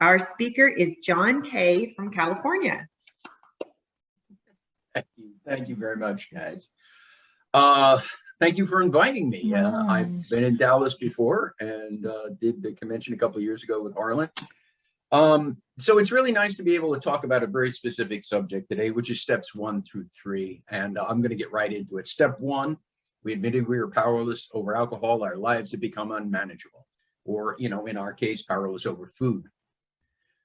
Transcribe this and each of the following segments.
Our speaker is John Kay from California. Thank you very much, guys. Thank you for inviting me. I've been in Dallas before and did the convention a couple of years ago with Harlan. So it's really nice to be able to talk about a very specific subject today, which is steps 1 through 3. And I'm going to get right into it. Step 1, we admitted we were powerless over alcohol. Our lives had become unmanageable, or, in our case, powerless over food.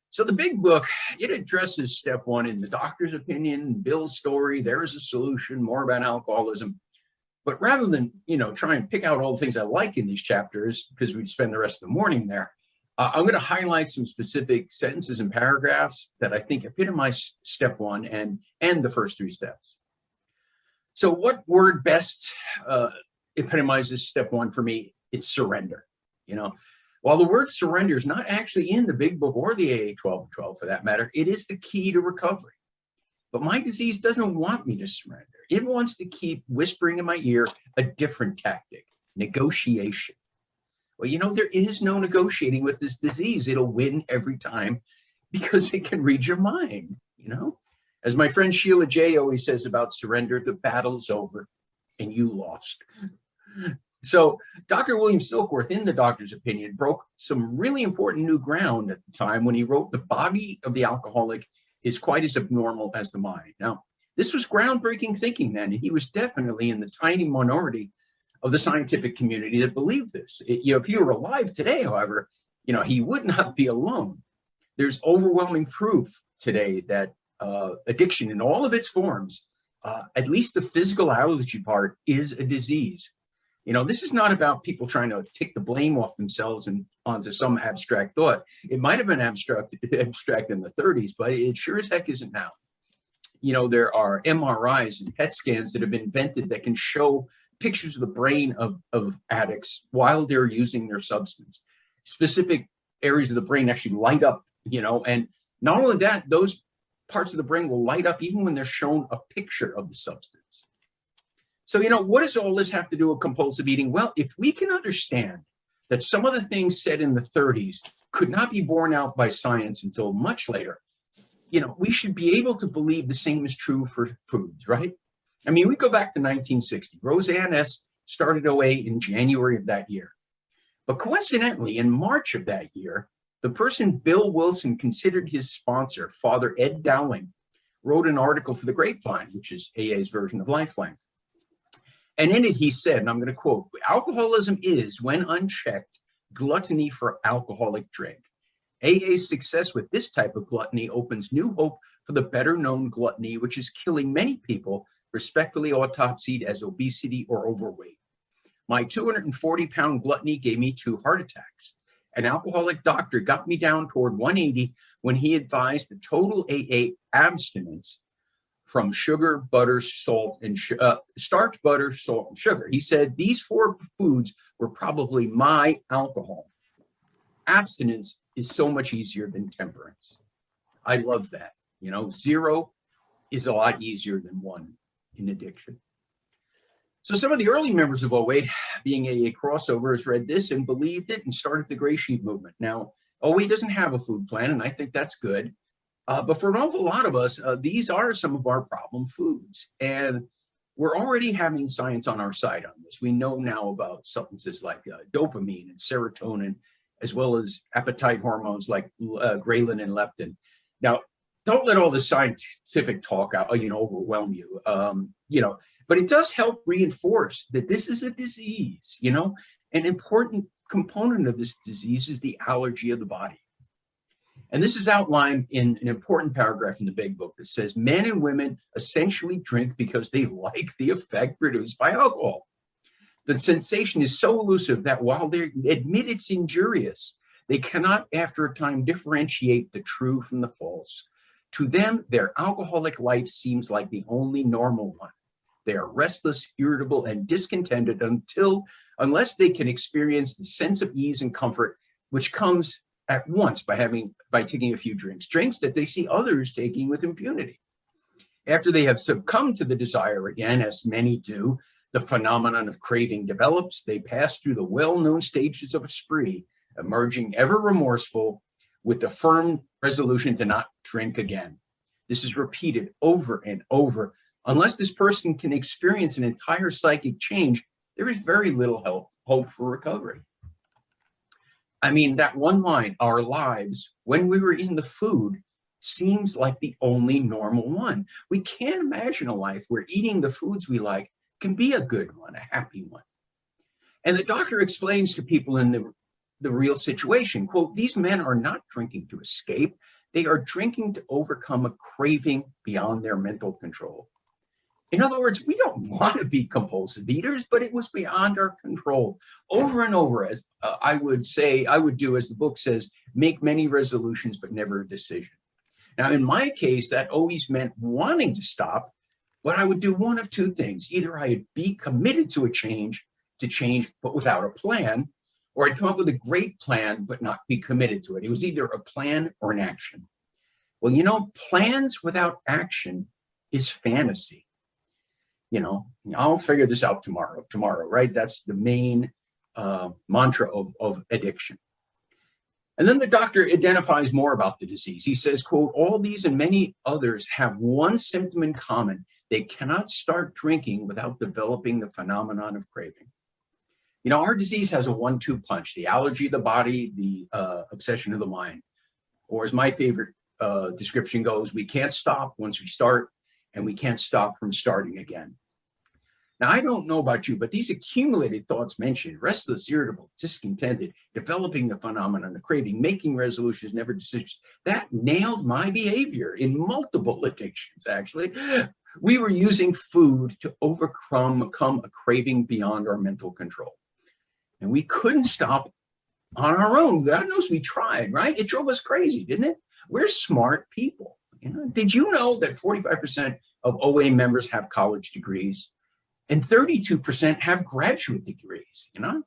So the big book, it addresses step 1 in the doctor's opinion, Bill's story, there's a solution, more about alcoholism. But rather than, try and pick out all the things I like in these chapters, because we'd spend the rest of the morning there, I'm going to highlight some specific sentences and paragraphs that I think epitomize step 1 and the first 3 steps. So what word best epitomizes step 1 for me? It's surrender. While the word surrender is not actually in the big book or the AA 12-12 for that matter, it is the key to recovery. But my disease doesn't want me to surrender. It wants to keep whispering in my ear a different tactic, negotiation. Well, there is no negotiating with this disease. It'll win every time because it can read your mind, As my friend Sheila J. always says about surrender, the battle's over and you lost. So Dr. William Silkworth, in the doctor's opinion, broke some really important new ground at the time when he wrote, "The body of the alcoholic is quite as abnormal as the mind." Now, this was groundbreaking thinking then, and he was definitely in the tiny minority of the scientific community that believed this. If he were alive today, however, he would not be alone. There's overwhelming proof today that addiction in all of its forms, at least the physical allergy part, is a disease. This is not about people trying to take the blame off themselves and onto some abstract thought. It might have been abstract in the 30s, but it sure as heck isn't now. There are MRIs and PET scans that have been invented that can show pictures of the brain of addicts while they're using their substance. Specific areas of the brain actually light up, and not only that, those parts of the brain will light up even when they're shown a picture of the substance. So, what does all this have to do with compulsive eating? Well, if we can understand that some of the things said in the 30s could not be borne out by science until much later, we should be able to believe the same is true for foods, right? We go back to 1960. Roseanne S. started OA in January of that year. But coincidentally, in March of that year, the person Bill Wilson considered his sponsor, Father Ed Dowling, wrote an article for the Grapevine, which is AA's version of Lifeline. And in it, he said, and I'm going to quote, "Alcoholism is, when unchecked, gluttony for alcoholic drink. AA's success with this type of gluttony opens new hope for the better-known gluttony, which is killing many people, respectfully autopsied as obesity or overweight. My 240-pound gluttony gave me 2 heart attacks. An alcoholic doctor got me down toward 180 when he advised the total AA abstinence from sugar, butter, salt, and starch, butter, salt, and sugar. He said these 4 foods were probably my alcohol. Abstinence is so much easier than temperance." I love that. 0 is a lot easier than 1 in addiction. So some of the early members of OA, being AA crossovers, read this and believed it and started the Gray Sheet movement. Now, OA doesn't have a food plan, and I think that's good. But for an awful lot of us, these are some of our problem foods. And we're already having science on our side on this. We know now about substances like dopamine and serotonin, as well as appetite hormones like ghrelin and leptin. Now, don't let all the scientific talk out, overwhelm you. But it does help reinforce that this is a disease. An important component of this disease is the allergy of the body. And this is outlined in an important paragraph in the big book that says men and women essentially drink because they like the effect produced by alcohol. The sensation is so elusive that while they admit it's injurious, they cannot, after a time, differentiate the true from the false. To them, their alcoholic life seems like the only normal one. They are restless, irritable, and discontented unless they can experience the sense of ease and comfort, which comes at once by taking a few drinks that they see others taking with impunity. After they have succumbed to the desire again, as many do, the phenomenon of craving develops. They pass through the well-known stages of a spree, emerging ever remorseful, with the firm resolution to not drink again. This is repeated over and over. Unless this person can experience an entire psychic change, there is very little hope for recovery. I mean, that one line, our lives, when we were in the food, seems like the only normal one. We can't imagine a life where eating the foods we like can be a good one, a happy one. And the doctor explains to people in the real situation, quote, these men are not drinking to escape. They are drinking to overcome a craving beyond their mental control. In other words, we don't want to be compulsive eaters, but it was beyond our control. Over and over, as I would do, as the book says, make many resolutions, but never a decision. Now, in my case, that always meant wanting to stop, but I would do one of two things. Either I'd be committed to change, but without a plan, or I'd come up with a great plan, but not be committed to it. It was either a plan or an action. Well, you know, plans without action is fantasy. You know, I'll figure this out tomorrow, right? That's the main mantra of addiction. And then the doctor identifies more about the disease. He says, quote, all these and many others have one symptom in common. They cannot start drinking without developing the phenomenon of craving. You know, our disease has a 1-2 punch, the allergy of the body, the obsession of the mind. Or as my favorite description goes, we can't stop once we start, and we can't stop from starting again. Now, I don't know about you, but these accumulated thoughts mentioned, restless, irritable, discontented, developing the phenomenon of craving, making resolutions, never decisions, that nailed my behavior in multiple addictions, actually. We were using food to overcome a craving beyond our mental control. And we couldn't stop on our own. God knows we tried, right? It drove us crazy, didn't it? We're smart people. You know? Did you know that 45% of OA members have college degrees? And 32% have graduate degrees, you know?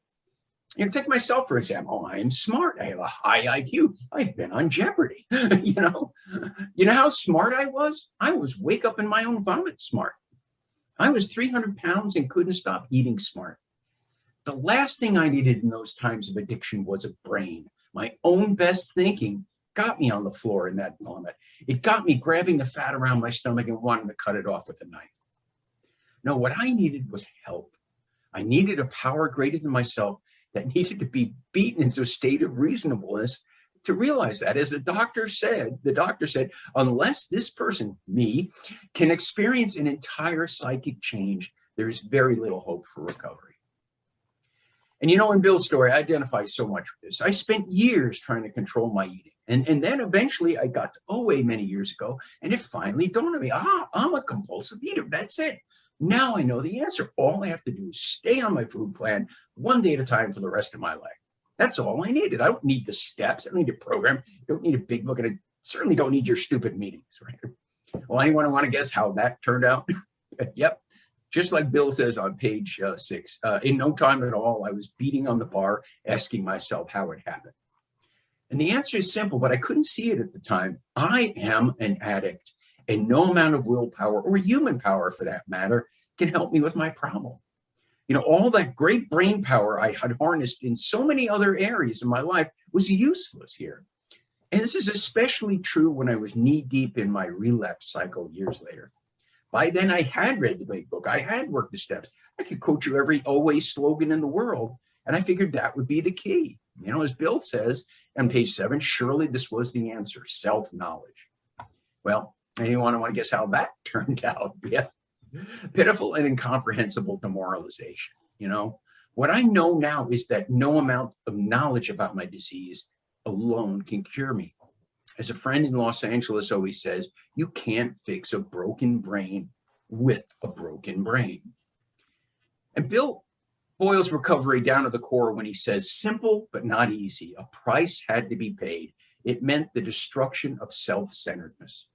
You know, take myself, for example. I am smart. I have a high IQ. I've been on Jeopardy, you know? You know how smart I was? I was wake up in my own vomit smart. I was 300 pounds and couldn't stop eating smart. The last thing I needed in those times of addiction was a brain. My own best thinking got me on the floor in that moment. It got me grabbing the fat around my stomach and wanting to cut it off with a knife. No, what I needed was help. I needed a power greater than myself that needed to be beaten into a state of reasonableness to realize that. As the doctor said, unless this person, me, can experience an entire psychic change, there is very little hope for recovery. And you know, in Bill's story, I identify so much with this. I spent years trying to control my eating. And then eventually I got to OA many years ago, and it finally dawned on me, I'm a compulsive eater. That's it. Now I know the answer. All I have to do is stay on my food plan one day at a time for the rest of my life. That's all I needed. I don't need the steps. I don't need a program. I don't need a big book. And I certainly don't need your stupid meetings, right? Well, anyone want to guess how that turned out? Yep. Just like Bill says on page 6, in no time at all, I was beating on the bar, asking myself how it happened. And the answer is simple, but I couldn't see it at the time. I am an addict. And no amount of willpower, or human power for that matter, can help me with my problem. You know, all that great brain power I had harnessed in so many other areas of my life was useless here. And this is especially true when I was knee-deep in my relapse cycle years later. By then, I had read the big book. I had worked the steps. I could quote you every always slogan in the world. And I figured that would be the key. You know, as Bill says on page 7, surely this was the answer, self-knowledge. Well, anyone want to guess how that turned out? Yeah. Pitiful and incomprehensible demoralization. You know, what I know now is that no amount of knowledge about my disease alone can cure me. As a friend in Los Angeles always says, you can't fix a broken brain with a broken brain. And Bill boils recovery down to the core when he says, simple but not easy. A price had to be paid. It meant the destruction of self-centeredness.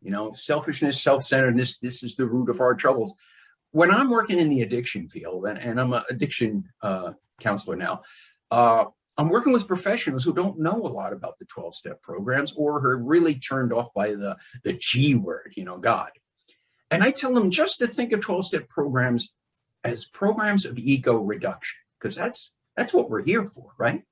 You know, selfishness, self-centeredness, this is the root of our troubles. When I'm working in the addiction field, and I'm an addiction counselor now, I'm working with professionals who don't know a lot about the 12-step programs or are really turned off by the G word, you know, God. And I tell them just to think of 12-step programs as programs of ego reduction, because that's what we're here for, right?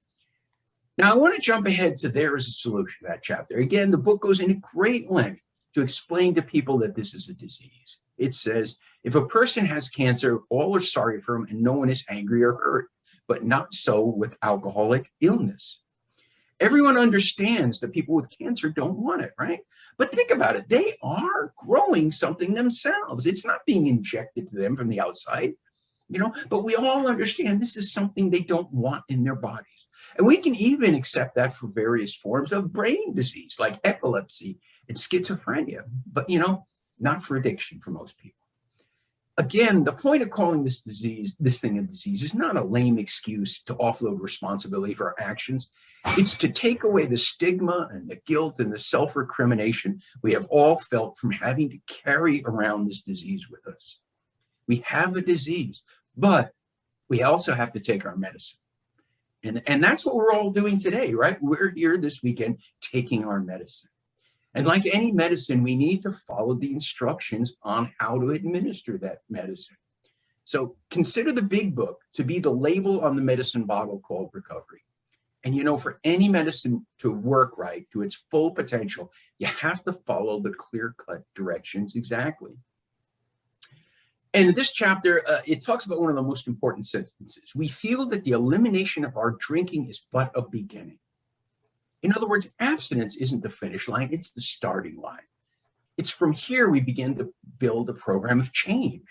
Now, I want to jump ahead to there is a solution to that chapter. Again, the book goes into great length to explain to people that this is a disease. It says, if a person has cancer, all are sorry for him and no one is angry or hurt, but not so with alcoholic illness. Everyone understands that people with cancer don't want it, right? But think about it. They are growing something themselves. It's not being injected to them from the outside, but we all understand this is something they don't want in their bodies. And we can even accept that for various forms of brain disease, like epilepsy and schizophrenia, but, not for addiction for most people. Again, the point of calling this thing a disease is not a lame excuse to offload responsibility for our actions. It's to take away the stigma and the guilt and the self-recrimination we have all felt from having to carry around this disease with us. We have a disease, but we also have to take our medicine. And that's what we're all doing today, right? We're here this weekend taking our medicine. And like any medicine, we need to follow the instructions on how to administer that medicine. So consider the big book to be the label on the medicine bottle called recovery. And for any medicine to work right to its full potential, you have to follow the clear-cut directions exactly. And in this chapter, it talks about one of the most important sentences. We feel that the elimination of our drinking is but a beginning. In other words, abstinence isn't the finish line, it's the starting line. It's from here we begin to build a program of change.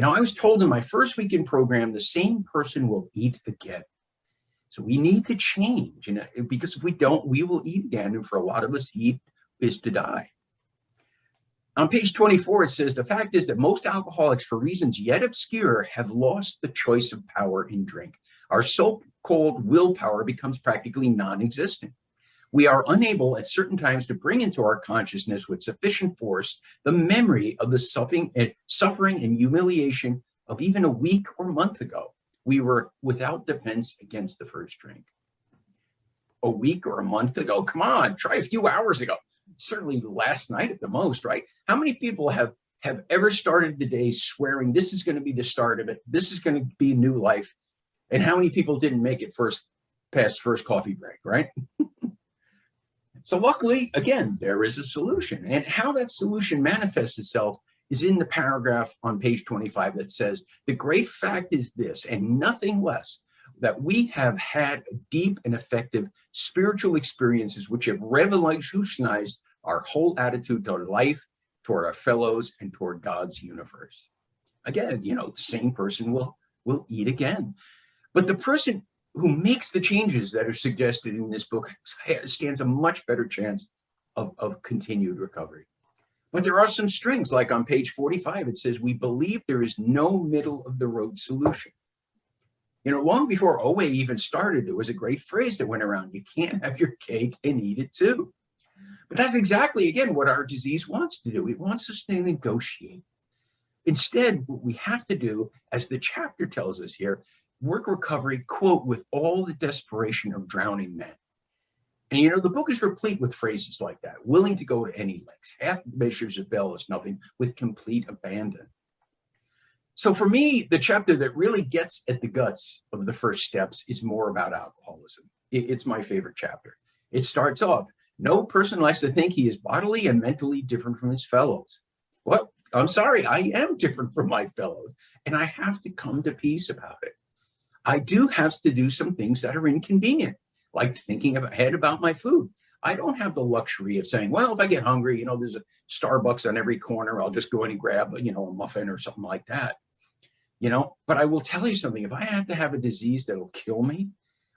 I was told in my first weekend program, the same person will eat again. So we need to change, because if we don't, we will eat again. And for a lot of us, eat is to die. On page 24, it says, the fact is that most alcoholics, for reasons yet obscure, have lost the choice of power in drink. Our so-called willpower becomes practically non-existent. We are unable at certain times to bring into our consciousness with sufficient force the memory of the suffering and humiliation of even a week or month ago. We were without defense against the first drink. A week or a month ago? Come on, try a few hours ago. Certainly last night at the most, right? How many people have ever started the day swearing this is going to be the start of it, this is going to be a new life, and how many people didn't make it past first coffee break, right? So luckily, again, there is a solution. And how that solution manifests itself is in the paragraph on page 25 that says, the great fact is this, and nothing less, that we have had deep and effective spiritual experiences which have revolutionized our whole attitude toward life, toward our fellows, and toward God's universe. Again, the same person will eat again. But the person who makes the changes that are suggested in this book stands a much better chance of continued recovery. But there are some strings, like on page 45, it says, we believe there is no middle of the road solution. Long before OA even started, there was a great phrase that went around, you can't have your cake and eat it too. But that's exactly, again, what our disease wants to do. It wants us to negotiate. Instead, what we have to do, as the chapter tells us here, work recovery, quote, with all the desperation of drowning men. And the book is replete with phrases like that, willing to go to any lengths, half measures of bell is nothing, with complete abandon. So for me, the chapter that really gets at the guts of the first steps is more about alcoholism. It's my favorite chapter. It starts off, no person likes to think he is bodily and mentally different from his fellows. Well, I'm sorry, I am different from my fellows, and I have to come to peace about it. I do have to do some things that are inconvenient, like thinking ahead about my food. I don't have the luxury of saying, well, if I get hungry, there's a Starbucks on every corner, I'll just go in and grab, a muffin or something like that. But I will tell you something, if I have to have a disease that'll kill me,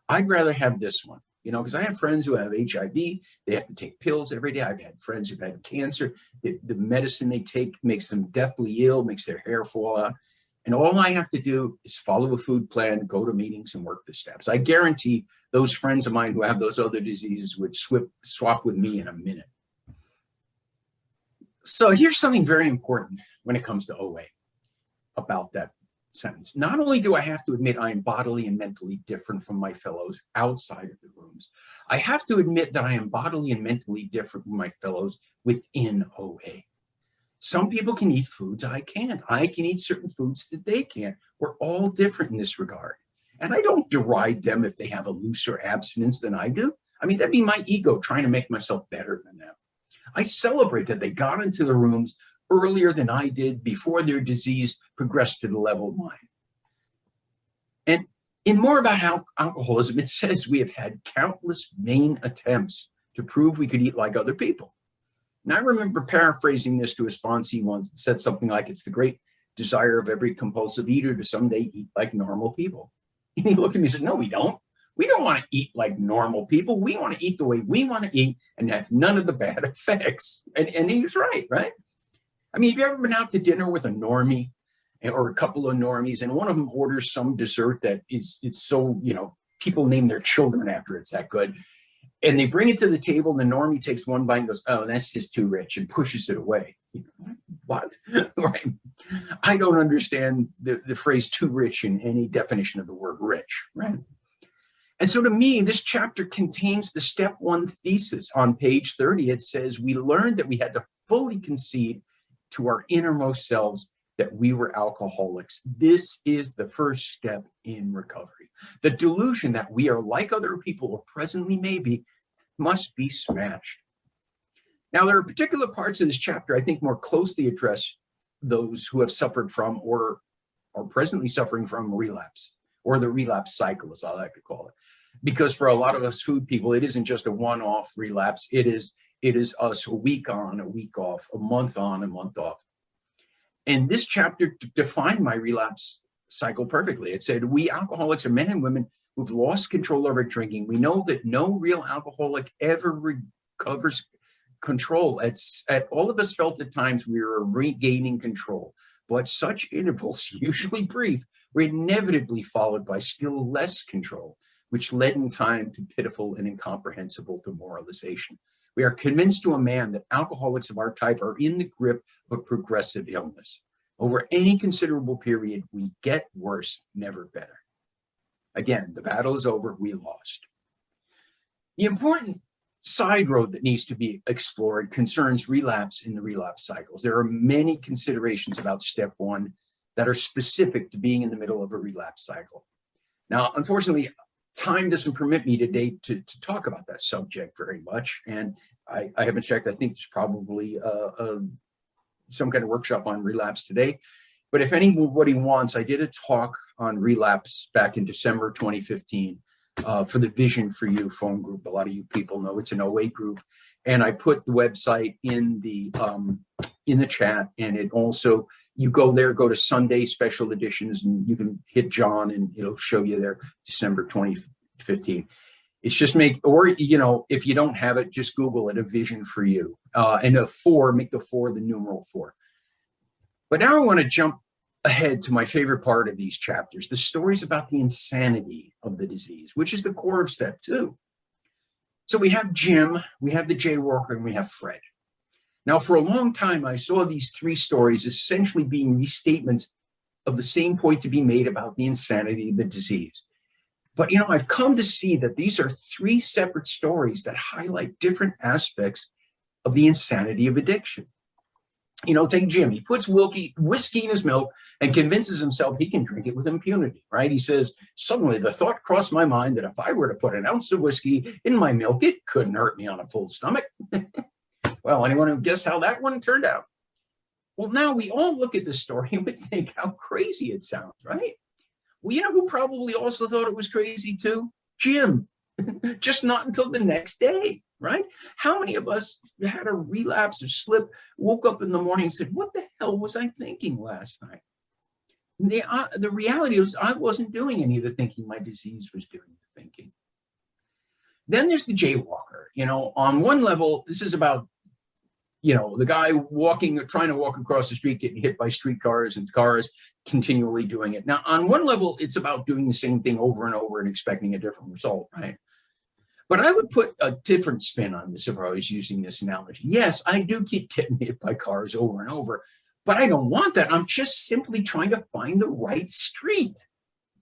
I'd rather have this one, because I have friends who have HIV, they have to take pills every day. I've had friends who've had cancer. The medicine they take makes them deathly ill, makes their hair fall out. And all I have to do is follow a food plan, go to meetings, and work the steps. I guarantee those friends of mine who have those other diseases would swap with me in a minute. So here's something very important when it comes to OA about that sentence. Not only do I have to admit I am bodily and mentally different from my fellows outside of the rooms, I have to admit that I am bodily and mentally different from my fellows within OA. Some people can eat foods I can't. I can eat certain foods that they can't. We're all different in this regard. And I don't deride them if they have a looser abstinence than I do. I mean, that'd be my ego trying to make myself better than them. I celebrate that they got into the rooms earlier than I did before their disease progressed to the level of mine. And in More About Alcoholism, it says we have had countless vain attempts to prove we could eat like other people. And I remember paraphrasing this to a sponsee once and said something like, it's the great desire of every compulsive eater to someday eat like normal people. And he looked at me and said, no, we don't. We don't want to eat like normal people. We want to eat the way we want to eat and have none of the bad effects. And he was right, right? I mean, have you ever been out to dinner with a normie or a couple of normies, and one of them orders some dessert that it's so, you know, people name their children after it's that good. And they bring it to the table, and the normie takes one bite and goes, oh, that's just too rich, and pushes it away. You know, what? Right? I don't understand the phrase too rich in any definition of the word rich, right? And so to me, this chapter contains the step one thesis. On page 30, it says, we learned that we had to fully concede to our innermost selves that we were alcoholics. This is the first step in recovery. The delusion that we are like other people, or presently maybe, must be smashed. Now, there are particular parts of this chapter I think more closely address those who have suffered from or are presently suffering from relapse, or the relapse cycle, as I like to call it. Because for a lot of us food people, it isn't just a one-off relapse. It is us a week on, a week off, a month on, a month off. And this chapter defined my relapse cycle perfectly. It said, we alcoholics are men and women who've lost control over drinking. We know that no real alcoholic ever recovers control. All of us felt at times we were regaining control, but such intervals, usually brief, were inevitably followed by still less control, which led in time to pitiful and incomprehensible demoralization. We are convinced to a man that alcoholics of our type are in the grip of progressive illness. Over any considerable period, we get worse, never better. Again, the battle is over, we lost. The important side road that needs to be explored concerns relapse in the relapse cycles. There are many considerations about step one that are specific to being in the middle of a relapse cycle. Now, unfortunately, time doesn't permit me today to talk about that subject very much. And I haven't checked. I think there's probably some kind of workshop on relapse today. But if anybody wants, I did a talk on relapse back in December 2015 for the Vision for You phone group. A lot of you people know it's an OA group. And I put the website in the chat, and it also, you go there, go to Sunday special editions, and you can hit John and it'll show you there, December 2015. It's just or, you know, if you don't have it, just Google it, A Vision for You. And a 4, make the 4 the numeral 4. But now I want to jump ahead to my favorite part of these chapters, the stories about the insanity of the disease, which is the core of step 2. So we have Jim, we have the jaywalker, and we have Fred. Now, for a long time, I saw these 3 stories essentially being restatements of the same point to be made about the insanity of the disease. But, you know, I've come to see that these are 3 separate stories that highlight different aspects of the insanity of addiction. You know, take Jim. He puts whiskey in his milk and convinces himself he can drink it with impunity, right? He says, suddenly the thought crossed my mind that if I were to put an ounce of whiskey in my milk, it couldn't hurt me on a full stomach. Well, anyone who guess how that one turned out? Well, now we all look at this story and would think how crazy it sounds, right? Well, you know who probably also thought it was crazy too? Jim. Just not until the next day, right? How many of us had a relapse or slip, woke up in the morning and said, what the hell was I thinking last night? The reality is I wasn't doing any of the thinking. My disease was doing the thinking. Then there's the jaywalker. You know, on one level, this is about, you know, the guy trying to walk across the street, getting hit by streetcars and cars, continually doing it. Now, on one level, it's about doing the same thing over and over and expecting a different result, right? But I would put a different spin on this if I was using this analogy. Yes, I do keep getting hit by cars over and over, but I don't want that. I'm just simply trying to find the right street.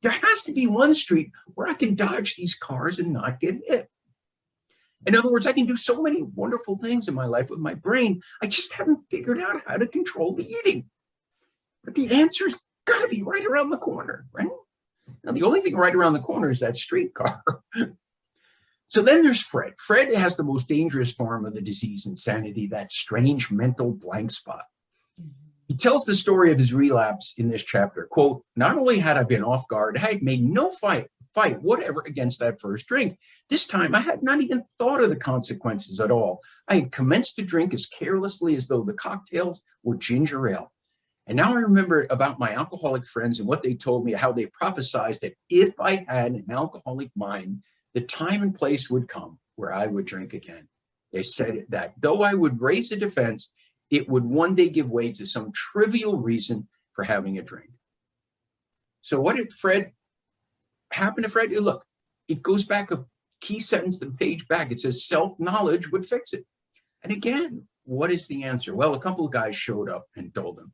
There has to be one street where I can dodge these cars and not get hit. In other words, I can do so many wonderful things in my life with my brain. I just haven't figured out how to control the eating. But the answer's got to be right around the corner, right? Now, the only thing right around the corner is that streetcar. So then there's Fred. Fred has the most dangerous form of the disease insanity, that strange mental blank spot. He tells the story of his relapse in this chapter. Quote, not only had I been off guard, I had made no fight, whatever, against that first drink. This time I had not even thought of the consequences at all. I had commenced to drink as carelessly as though the cocktails were ginger ale. And now I remember about my alcoholic friends and what they told me, how they prophesied that if I had an alcoholic mind, the time and place would come where I would drink again. They said that though I would raise a defense, it would one day give way to some trivial reason for having a drink. So what did Fred happen to Fred? Look, it goes back a key sentence, the page back. It says self-knowledge would fix it. And again, what is the answer? Well, a couple of guys showed up and told him.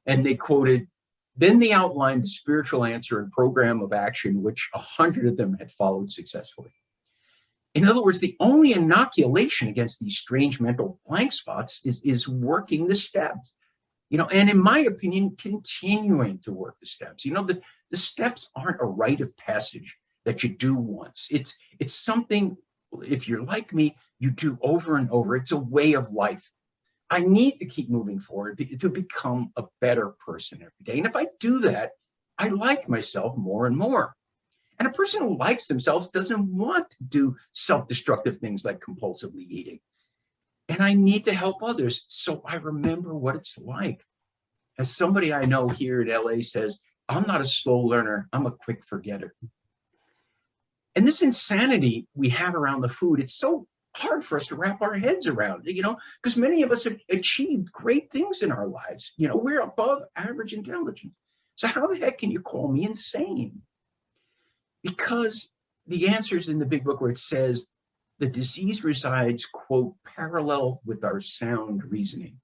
And they quoted, then they outlined the spiritual answer and program of action, which 100 of them had followed successfully. In other words, the only inoculation against these strange mental blank spots is working the steps, and in my opinion, continuing to work the steps. The steps aren't a rite of passage that you do once. It's something, if you're like me, you do over and over. It's a way of life. I need to keep moving forward to become a better person every day. And if I do that, I like myself more and more. And a person who likes themselves doesn't want to do self-destructive things like compulsively eating. And I need to help others, so I remember what it's like. As somebody I know here in LA says, I'm not a slow learner, I'm a quick forgetter. And this insanity we have around the food, it's so hard for us to wrap our heads around, because many of us have achieved great things in our lives. We're above average intelligence. So how the heck can you call me insane? Because the answer is in the big book where it says the disease resides, quote, parallel with our sound reasoning.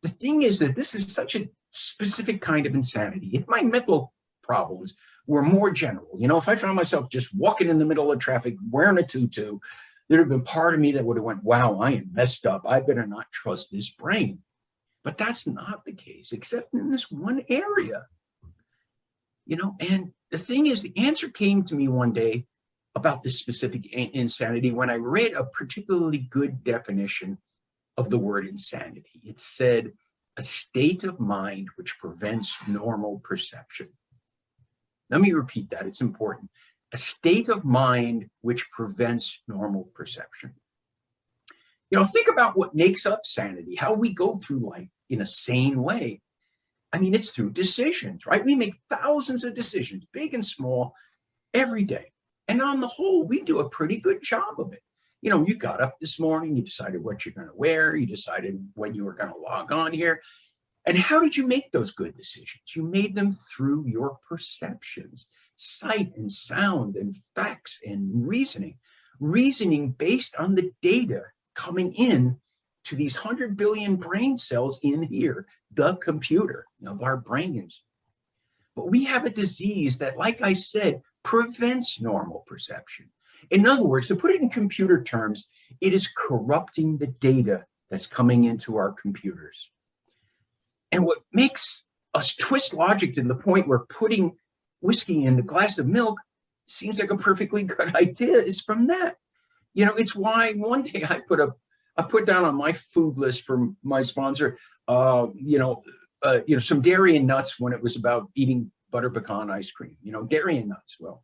The thing is that this is such a specific kind of insanity. If my mental problems were more general, if I found myself just walking in the middle of traffic wearing a tutu, there'd have been part of me that would have went, wow, I am messed up. I better not trust this brain. But that's not the case, except in this one area. And the thing is, the answer came to me one day about this specific insanity when I read a particularly good definition of the word insanity. It said, a state of mind which prevents normal perception. Let me repeat that, it's important. A state of mind which prevents normal perception. Think about what makes up sanity, how we go through life in a sane way. I mean, it's through decisions, right? We make thousands of decisions, big and small, every day. And on the whole, we do a pretty good job of it. You got up this morning, you decided what you're going to wear, you decided when you were going to log on here. And how did you make those good decisions? You made them through your perceptions, sight and sound and facts and reasoning based on the data coming in to these 100 billion brain cells in here, the computer of our brains. But we have a disease that, like I said, prevents normal perception. In other words, to put it in computer terms, it is corrupting the data that's coming into our computers. And what makes us twist logic to the point where putting whiskey in a glass of milk seems like a perfectly good idea is from that. It's why one day I put down on my food list from my sponsor, some dairy and nuts when it was about eating butter pecan ice cream. Dairy and nuts. Well,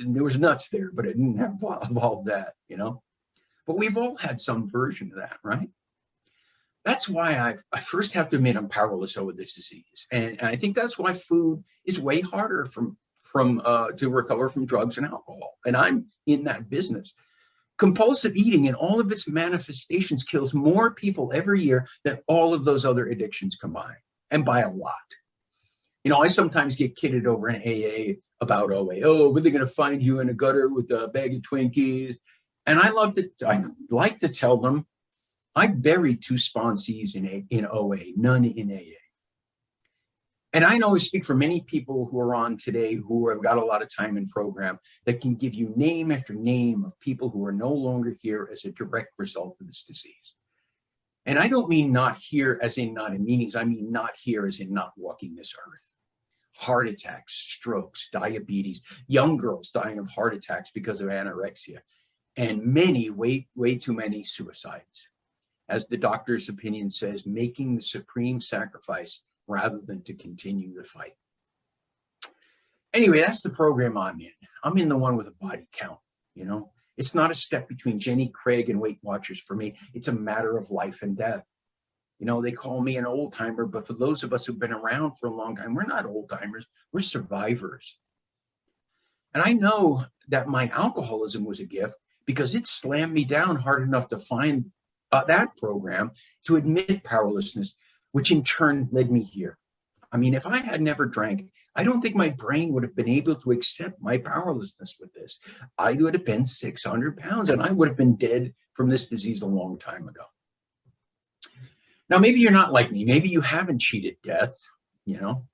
there was nuts there, but it didn't involve that. But we've all had some version of that, right? That's why I first have to admit I'm powerless over this disease, and I think that's why food is way harder to recover from drugs and alcohol. And I'm in that business. Compulsive eating in all of its manifestations kills more people every year than all of those other addictions combined, and by a lot. I sometimes get kidded over in AA about OA. Oh, were they going to find you in a gutter with a bag of Twinkies? And I like to tell them, I buried 2 sponsees in OA, none in AA. And I know I speak for many people who are on today who have got a lot of time in program that can give you name after name of people who are no longer here as a direct result of this disease. And I don't mean not here as in not in meetings. I mean not here as in not walking this earth. heart attacks, strokes, diabetes, young girls dying of heart attacks because of anorexia, and many, way too many suicides. As the doctor's opinion says, making the supreme sacrifice rather than to continue the fight. Anyway, that's the program I'm in. I'm in the one with a body count, you know. It's not a step between Jenny Craig and Weight Watchers for me. It's a matter of life and death. You know, they call me an old timer, but for those of us who've been around for a long time, we're not old timers, we're survivors. And I know that my alcoholism was a gift because it slammed me down hard enough to find that program, to admit powerlessness, which in turn led me here. I mean, if I had never drank, I don't think my brain would have been able to accept my powerlessness with this. I would have been 600 pounds and I would have been dead from this disease a long time ago. Now, maybe you're not like me. Maybe you haven't cheated death, you know,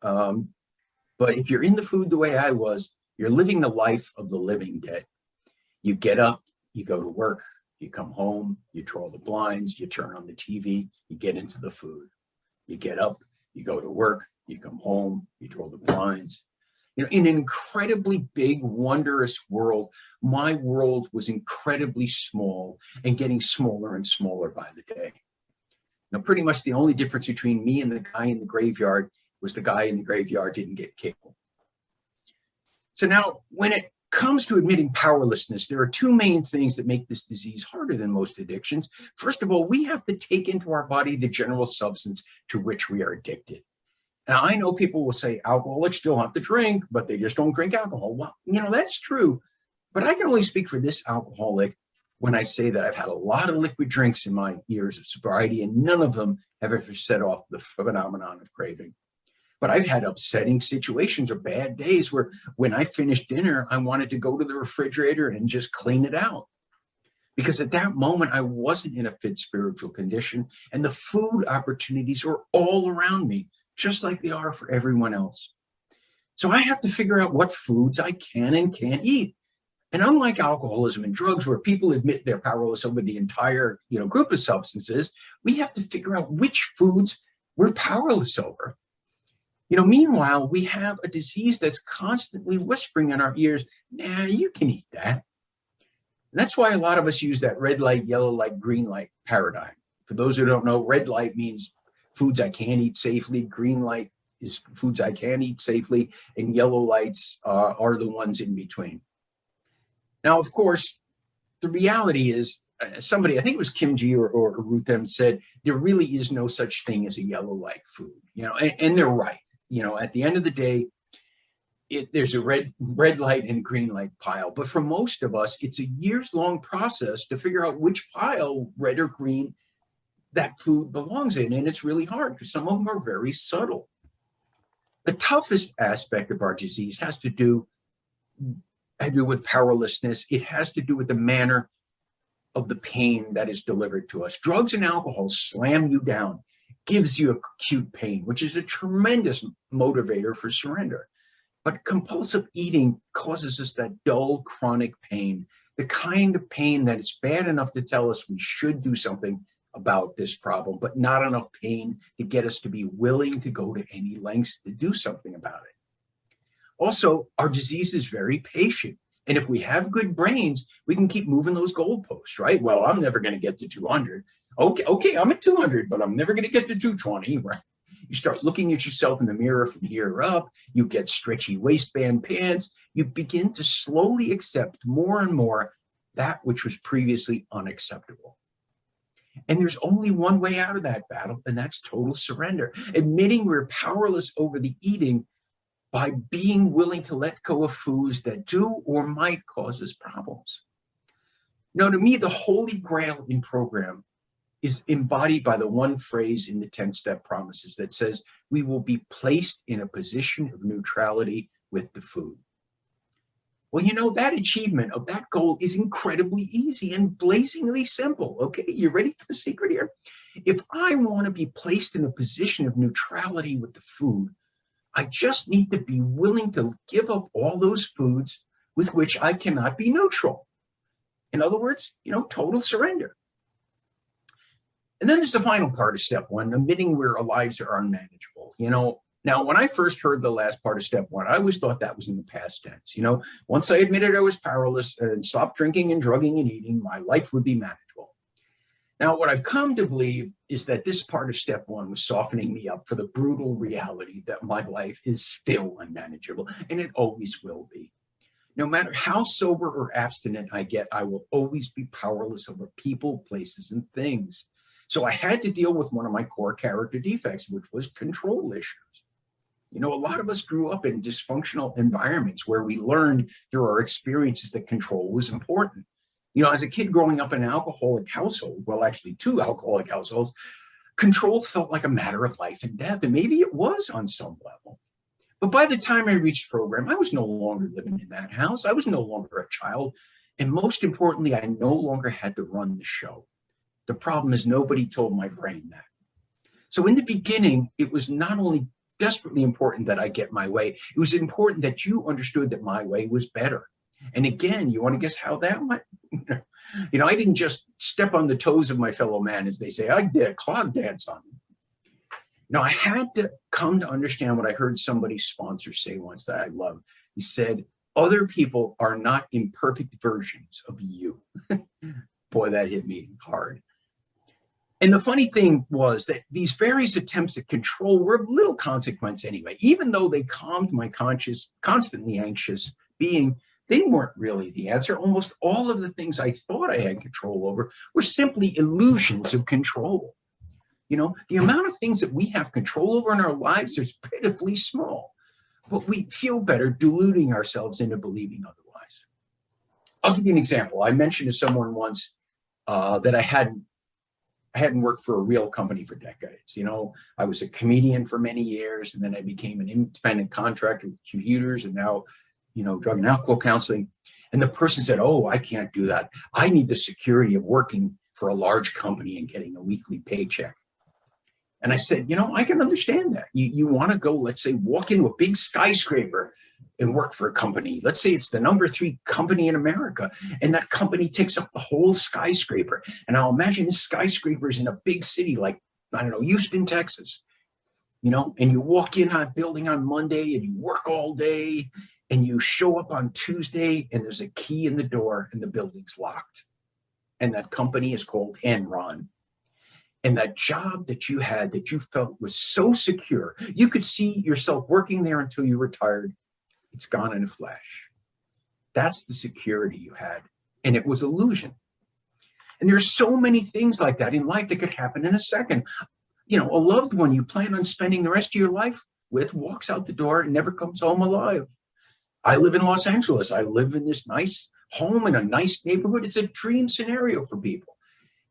but if you're in the food the way I was, you're living the life of the living dead. You get up, you go to work, you come home, you draw the blinds, you turn on the TV, you get into the food. You get up, you go to work, you come home, you draw the blinds. You know, in an incredibly big, wondrous world, my world was incredibly small and getting smaller and smaller by the day. Now, pretty much the only difference between me and the guy in the graveyard was the guy in the graveyard didn't get killed. So now, when it comes to admitting powerlessness, there are two main things that make this disease harder than most addictions. First of all, we have to take into our body the general substance to which we are addicted. Now, I know people will say alcoholics still have to drink, but they just don't drink alcohol. Well, you know, that's true, but I can only speak for this alcoholic when I say that I've had a lot of liquid drinks in my years of sobriety, and none of them have ever set off the phenomenon of craving. But I've had upsetting situations or bad days where when I finished dinner, I wanted to go to the refrigerator and just clean it out. Because at that moment, I wasn't in a fit spiritual condition, and the food opportunities were all around me, just like they are for everyone else. So I have to figure out what foods I can and can't eat. And unlike alcoholism and drugs, where people admit they're powerless over the entire, group of substances, we have to figure out which foods we're powerless over. Meanwhile, we have a disease that's constantly whispering in our ears, nah, you can eat that. And that's why a lot of us use that red light, yellow light, green light paradigm. For those who don't know, red light means foods I can eat safely. Green light is foods I can eat safely. And yellow lights are the ones in between. Now, of course, the reality is somebody, I think it was Kim G or Ruth M said, there really is no such thing as a yellow light food, and they're right. At the end of the day, there's a red light and green light pile. But for most of us, it's a years-long process to figure out which pile, red or green, that food belongs in. And it's really hard because some of them are very subtle. The toughest aspect of our disease has to do with powerlessness. It has to do with the manner of the pain that is delivered to us. Drugs and alcohol slam you down, gives you acute pain, which is a tremendous motivator for surrender. But compulsive eating causes us that dull, chronic pain, the kind of pain that is bad enough to tell us we should do something about this problem, but not enough pain to get us to be willing to go to any lengths to do something about it. Also, our disease is very patient. And if we have good brains, we can keep moving those goalposts, right? Well, I'm never going to get to 200. Okay, I'm at 200, but I'm never going to get to 220, right? You start looking at yourself in the mirror from here up. You get stretchy waistband pants. You begin to slowly accept more and more that which was previously unacceptable. And there's only one way out of that battle, and that's total surrender. Admitting we're powerless over the eating by being willing to let go of foods that do or might cause us problems. To me, the holy grail in program is embodied by the one phrase in the 10-step promises that says, we will be placed in a position of neutrality with the food. Well, that achievement of that goal is incredibly easy and blazingly simple. Okay, you ready for the secret here? If I want to be placed in a position of neutrality with the food, I just need to be willing to give up all those foods with which I cannot be neutral. In other words, total surrender. And then there's the final part of step one, admitting where our lives are unmanageable. Now, when I first heard the last part of step one, I always thought that was in the past tense. Once I admitted I was powerless and stopped drinking and drugging and eating, my life would be manageable. Now, what I've come to believe is that this part of step one was softening me up for the brutal reality that my life is still unmanageable, and it always will be. No matter how sober or abstinent I get, I will always be powerless over people, places, and things. So I had to deal with one of my core character defects, which was control issues. A lot of us grew up in dysfunctional environments where we learned through our experiences that control was important. As a kid growing up in an alcoholic household, well, actually 2 alcoholic households, control felt like a matter of life and death, and maybe it was on some level. But by the time I reached program, I was no longer living in that house. I was no longer a child. And most importantly, I no longer had to run the show. The problem is nobody told my brain that. So in the beginning, it was not only desperately important that I get my way, it was important that you understood that my way was better. And again, you want to guess how that went? I didn't just step on the toes of my fellow man, as they say. I did a clog dance on them. I had to come to understand what I heard somebody's sponsor say once that I love. He said, other people are not imperfect versions of you. Boy, that hit me hard. And the funny thing was that these various attempts at control were of little consequence anyway. Even though they calmed my conscious, constantly anxious being, they weren't really the answer. Almost all of the things I thought I had control over were simply illusions of control. The amount of things that we have control over in our lives is pitifully small, but we feel better deluding ourselves into believing otherwise. I'll give you an example. I mentioned to someone once that I hadn't worked for a real company for decades. I was a comedian for many years, and then I became an independent contractor with computers, and now, drug and alcohol counseling. And the person said, oh, I can't do that. I need the security of working for a large company and getting a weekly paycheck. And I said, I can understand that. You want to go, let's say, walk into a big skyscraper and work for a company. Let's say it's the number 3 company in America, and that company takes up the whole skyscraper. And I'll imagine this skyscraper is in a big city like, I don't know, Houston, Texas. And you walk in that building on Monday and you work all day, and you show up on Tuesday and there's a key in the door and the building's locked. And that company is called Enron. And that job that you had that you felt was so secure, you could see yourself working there until you retired. It's gone in a flash. That's the security you had. And it was illusion. And there's so many things like that in life that could happen in a second. A loved one you plan on spending the rest of your life with walks out the door and never comes home alive. I live in Los Angeles. I live in this nice home in a nice neighborhood. It's a dream scenario for people.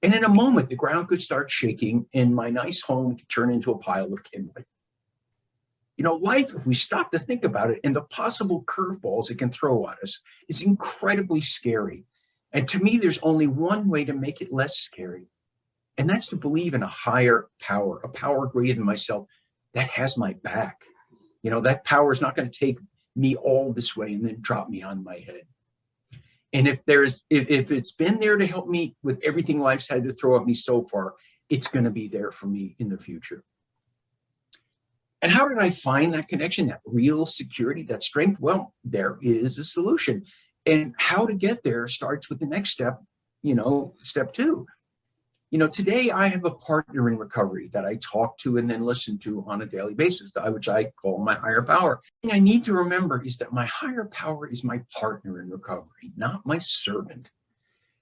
And in a moment, the ground could start shaking and my nice home could turn into a pile of kindling. Life, if we stop to think about it, and the possible curveballs it can throw at us, is incredibly scary. And to me, there's only one way to make it less scary. And that's to believe in a higher power, a power greater than myself that has my back. That power is not going to take me all this way and then drop me on my head. And if it's been there to help me with everything life's had to throw at me so far, it's going to be there for me in the future. And how did I find that connection, that real security, that strength? Well, there is a solution. And how to get there starts with the next step, step 2. Today I have a partner in recovery that I talk to and then listen to on a daily basis, which I call my higher power. The thing I need to remember is that my higher power is my partner in recovery, not my servant.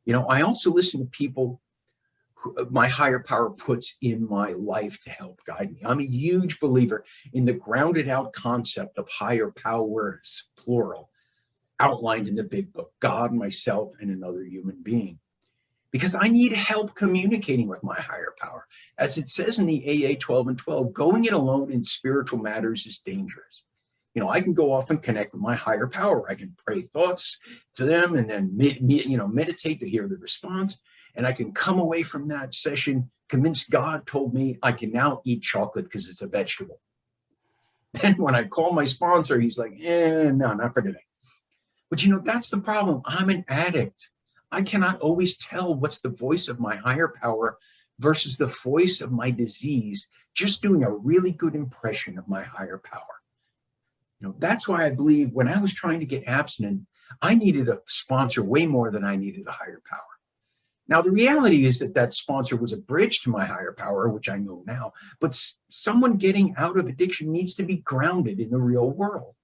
I also listen to people who my higher power puts in my life to help guide me. I'm a huge believer in the grounded out concept of higher powers, plural, outlined in the big book, God, myself, and another human being. Because I need help communicating with my higher power. As it says in the AA 12 and 12, going it alone in spiritual matters is dangerous. I can go off and connect with my higher power. I can pray thoughts to them and then meditate to hear the response. And I can come away from that session convinced God told me I can now eat chocolate because it's a vegetable. Then when I call my sponsor, he's like, no, not for today. But that's the problem. I'm an addict. I cannot always tell what's the voice of my higher power versus the voice of my disease just doing a really good impression of my higher power. That's why I believe when I was trying to get abstinent, I needed a sponsor way more than I needed a higher power. Now, the reality is that that sponsor was a bridge to my higher power, which I know now, but someone getting out of addiction needs to be grounded in the real world.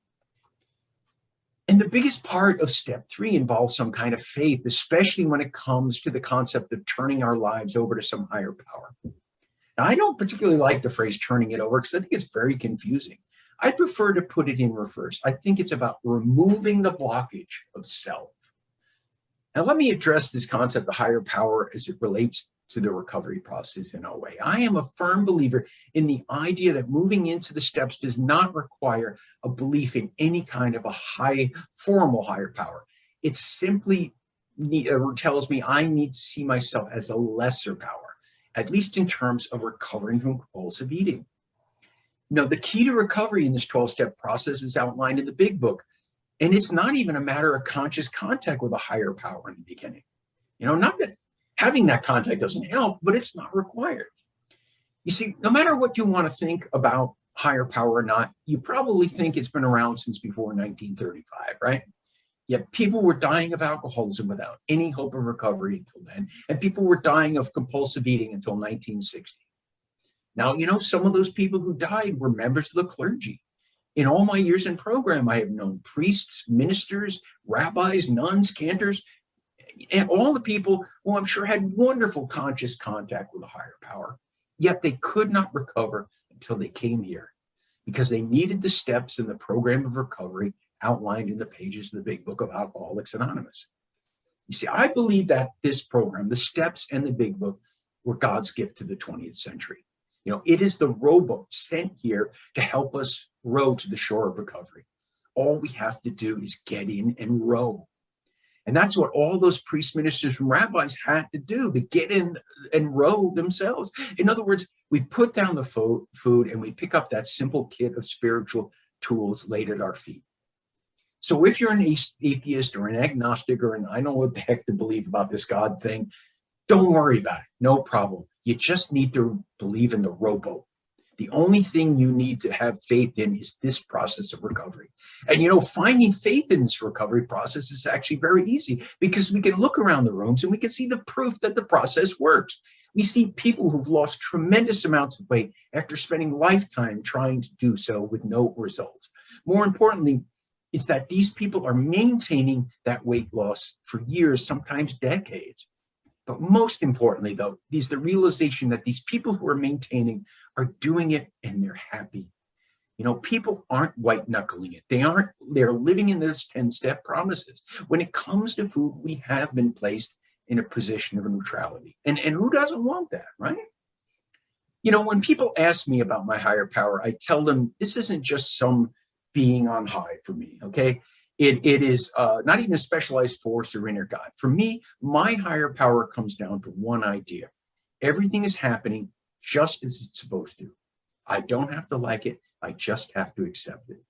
And the biggest part of step 3 involves some kind of faith, especially when it comes to the concept of turning our lives over to some higher power. Now, I don't particularly like the phrase turning it over because I think it's very confusing. I prefer to put it in reverse. I think it's about removing the blockage of self. Now, let me address this concept of higher power as it relates to the recovery process in OA. I am a firm believer in the idea that moving into the steps does not require a belief in any kind of a formal higher power. It simply tells me I need to see myself as a lesser power, at least in terms of recovering from compulsive eating. The key to recovery in this 12-step process is outlined in the Big Book. And it's not even a matter of conscious contact with a higher power in the beginning. Not that having that contact doesn't help, but it's not required. You see, no matter what you want to think about higher power or not, you probably think it's been around since before 1935, right? Yet people were dying of alcoholism without any hope of recovery until then, and people were dying of compulsive eating until 1960. Now, some of those people who died were members of the clergy. In all my years in program, I have known priests, ministers, rabbis, nuns, cantors, and all the people who I'm sure had wonderful conscious contact with a higher power, yet they could not recover until they came here because they needed the steps in the program of recovery outlined in the pages of the Big Book of Alcoholics Anonymous. You see, I believe that this program, the steps and the Big Book, were God's gift to the 20th century. It is the rowboat sent here to help us row to the shore of recovery. All we have to do is get in and row. And that's what all those priests, ministers, and rabbis had to do, to get in and row themselves. In other words, we put down the food and we pick up that simple kit of spiritual tools laid at our feet. So if you're an atheist or an agnostic or I know what the heck to believe about this God thing, don't worry about it. No problem. You just need to believe in the rowboat. The only thing you need to have faith in is this process of recovery. And finding faith in this recovery process is actually very easy because we can look around the rooms and we can see the proof that the process works. We see people who've lost tremendous amounts of weight after spending lifetime trying to do so with no results. More importantly, is that these people are maintaining that weight loss for years, sometimes decades. But most importantly, though, is the realization that these people who are maintaining are doing it and they're happy. People aren't white knuckling it. They're living in those 10-step promises. When it comes to food, we have been placed in a position of neutrality. And who doesn't want that, right? When people ask me about my higher power, I tell them this isn't just some being on high for me, okay? It is not even a specialized force or inner God. For me, my higher power comes down to one idea. Everything is happening just as it's supposed to. I don't have to like it. I just have to accept it.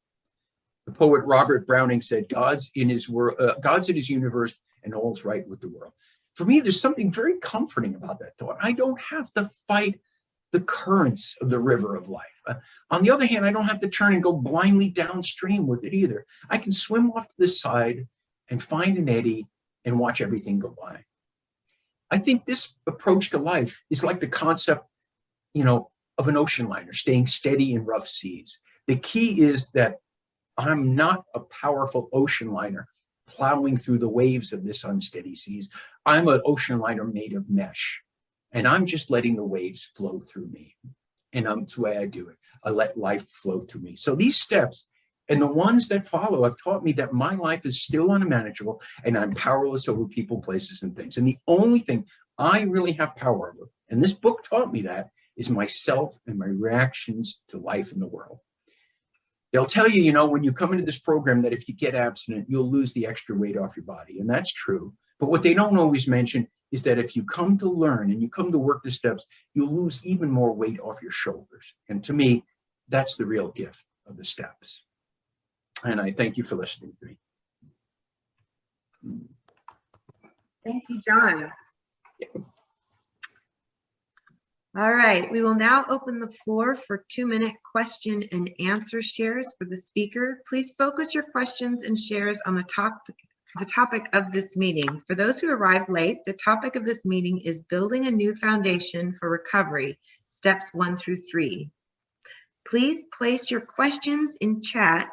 The poet Robert Browning said, God's in his universe and all's right with the world. For me, there's something very comforting about that thought. I don't have to fight the currents of the river of life. On the other hand, I don't have to turn and go blindly downstream with it either. I can swim off to the side and find an eddy and watch everything go by. I think this approach to life is like the concept, of an ocean liner, staying steady in rough seas. The key is that I'm not a powerful ocean liner plowing through the waves of this unsteady seas. I'm an ocean liner made of mesh. And I'm just letting the waves flow through me. And that's the way I do it. I let life flow through me. So these steps and the ones that follow have taught me that my life is still unmanageable and I'm powerless over people, places, and things. And the only thing I really have power over, and this book taught me that, is myself and my reactions to life in the world. They'll tell you, when you come into this program that if you get abstinent, you'll lose the extra weight off your body. And that's true. But what they don't always mention is that if you come to learn and you come to work the steps, you'll lose even more weight off your shoulders. And to me, that's the real gift of the steps. And I thank you for listening to me. Thank you, John. All right, we will now open the floor for 2-minute question and answer shares for the speaker. Please focus your questions and shares on the topic of this meeting. For those who arrived late, the topic of this meeting is building a new foundation for recovery, steps 1 through 3. Please place your questions in chat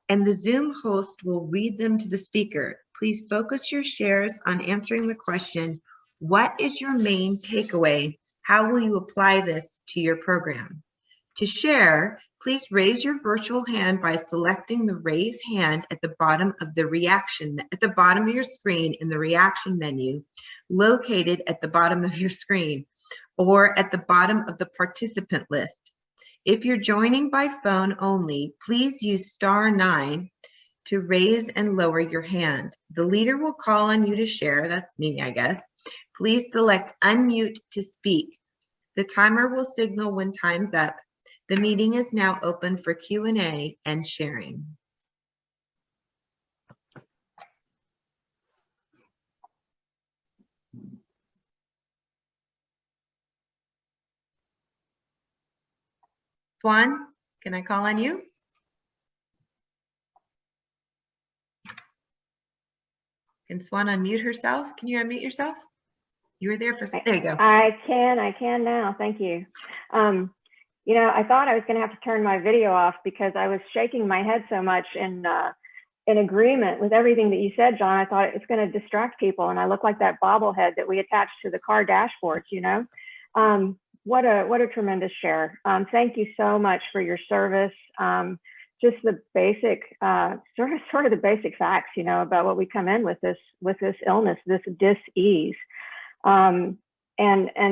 and the Zoom host will read them to the speaker. Please focus your shares on answering the question, what is your main takeaway? How will you apply this to your program? To share, please raise your virtual hand by selecting the raise hand at the bottom of your screen in the reaction menu, located at the bottom of your screen, or at the bottom of the participant list. If you're joining by phone only, please use *9 to raise and lower your hand. The leader will call on you to share. That's me, I guess. Please select unmute to speak. The timer will signal when time's up. The meeting is now open for Q&A and sharing. Swan, can I call on you? Can Swan unmute herself? Can you unmute yourself? You were there for a second. There you go. I can now. Thank you. You know, I thought I was going to have to turn my video off because I was shaking my head so much in agreement with everything that you said, John. I thought it's going to distract people, and I look like that bobblehead that we attach to the car dashboards. You know, what a tremendous share. Thank you so much for your service. Just the basic, sort of the basic facts, you know, about what we come in with this illness, this dis-ease. And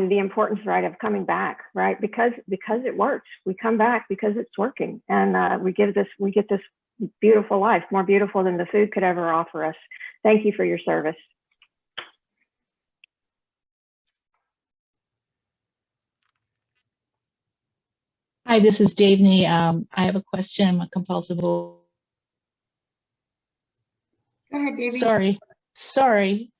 the importance, right, of coming back, right, because it works. We come back because it's working, and we get this beautiful life, more beautiful than the food could ever offer us. Thank you for your service. Hi, this is Davney. I have a question. I'm a compulsive. Go ahead, Davey. Sorry.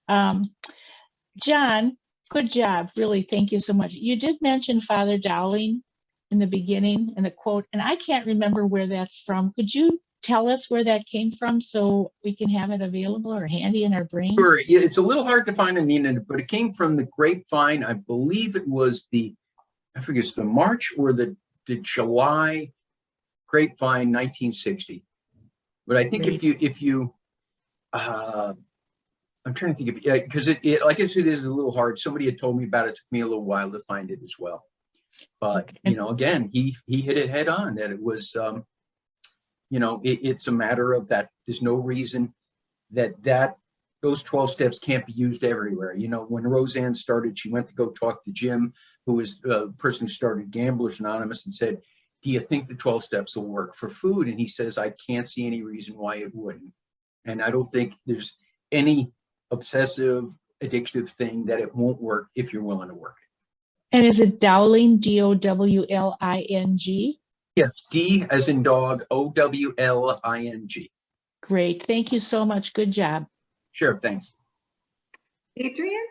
John, good job. Really, thank you so much. You did mention Father Dowling in the beginning in the quote, and I can't remember where that's from. Could you tell us where that came from so we can have it available or handy in our brain? Sure. Yeah, it's a little hard to find on the internet, but it came from the Grapevine. I believe it was I forget, it's the March or the July Grapevine 1960. But I think if you I'm trying to think of it, because it like I said, it is a little hard. Somebody had told me about it. It took me a little while to find it as well. But, you know, again, he hit it head on, that it was, you know, it's a matter of that. There's no reason that those 12 steps can't be used everywhere. You know, when Roseanne started, she went to go talk to Jim, who was the person who started Gamblers Anonymous, and said, do you think the 12 steps will work for food? And he says, I can't see any reason why it wouldn't. And I don't think there's any obsessive addictive thing that it won't work if you're willing to work it. And is it Dowling, D-O-W-L-I-N-G? Yes, D as in dog, O-W-L-I-N-G. Great, thank you so much. Good job. Sure, thanks. Adrian?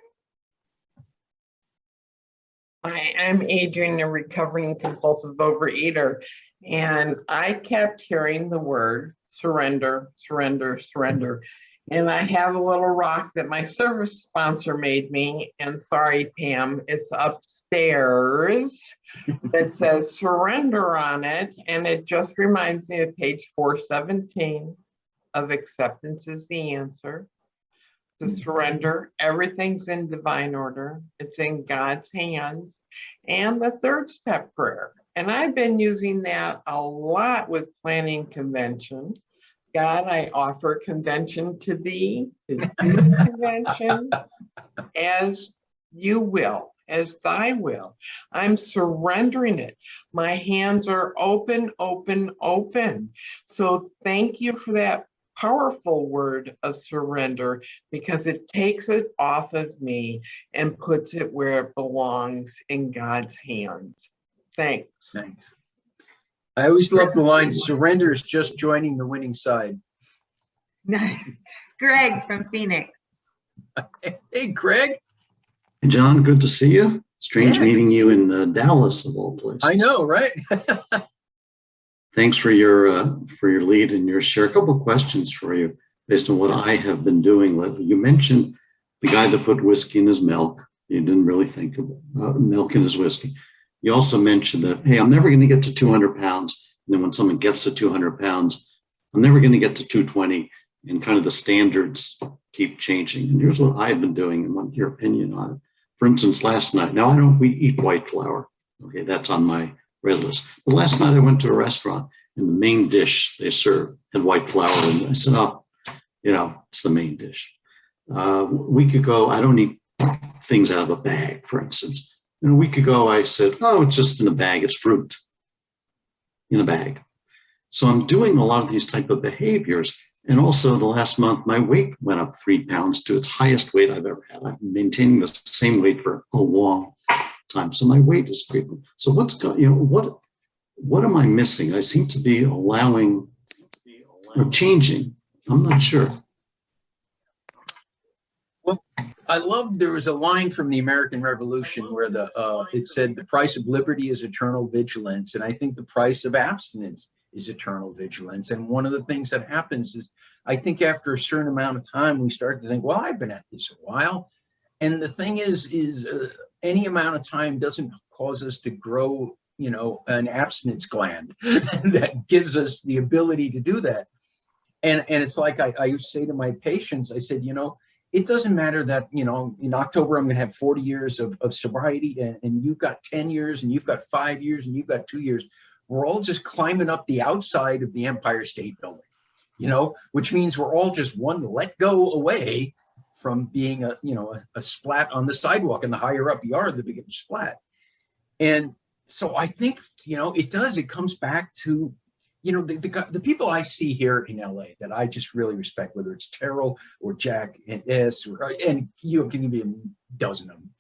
Hi, I'm Adrian, a recovering compulsive overeater, and I kept hearing the word surrender, surrender, surrender. And I have a little rock that my service sponsor made me, and sorry, Pam, it's upstairs, that says surrender on it, and it just reminds me of page 417 of Acceptance is the Answer. To surrender, everything's in divine order, it's in God's hands, and the third step prayer. And I've been using that a lot with planning convention. God, I offer convention to thee, to do convention as you will, as thy will. I'm surrendering it. My hands are open, open, open. So thank you for that powerful word of surrender, because it takes it off of me and puts it where it belongs, in God's hands. Thanks. Thanks. I always love the line, surrender is just joining the winning side. Nice. Greg from Phoenix. Hey, Greg. Hey, John, good to see you. Strange Yeah, meeting it's- you in Dallas of all places. I know, right? Thanks for your lead and your share. A couple of questions for you based on what I have been doing lately. You mentioned the guy that put whiskey in his milk. You didn't really think of milk in his whiskey. You also mentioned that, hey, I'm never going to get to 200 pounds. And then when someone gets to 200 pounds, I'm never going to get to 220. And kind of the standards keep changing. And here's what I've been doing and want your opinion on it. For instance, last night, now we eat white flour. Okay, that's on my red list. But last night I went to a restaurant and the main dish they served had white flour. And I said, oh, it's the main dish. A week ago, I don't eat things out of a bag, for instance. And a week ago, I said, oh, it's just in a bag. It's fruit in a bag. So I'm doing a lot of these type of behaviors. And also the last month, my weight went up 3 pounds to its highest weight I've ever had. I've been maintaining the same weight for a long time. So my weight is creeping. So what am I missing? I seem to be allowing or changing. I'm not sure. Well, I love, there was a line from the American Revolution where it said the price of liberty is eternal vigilance. And I think the price of abstinence is eternal vigilance. And one of the things that happens is, I think after a certain amount of time, we start to think, well, I've been at this a while. And the thing is any amount of time doesn't cause us to grow, an abstinence gland that gives us the ability to do that. And it's like I used to say to my patients, I said, it doesn't matter that, in October, I'm going to have 40 years of sobriety and you've got 10 years and you've got 5 years and you've got 2 years. We're all just climbing up the outside of the Empire State Building, which means we're all just one let go away from being a splat on the sidewalk. And the higher up you are, the bigger the splat. And so I think, it comes back to, the people I see here in LA that I just really respect, whether it's Terrell or Jack and S, and you can give me a dozen of them.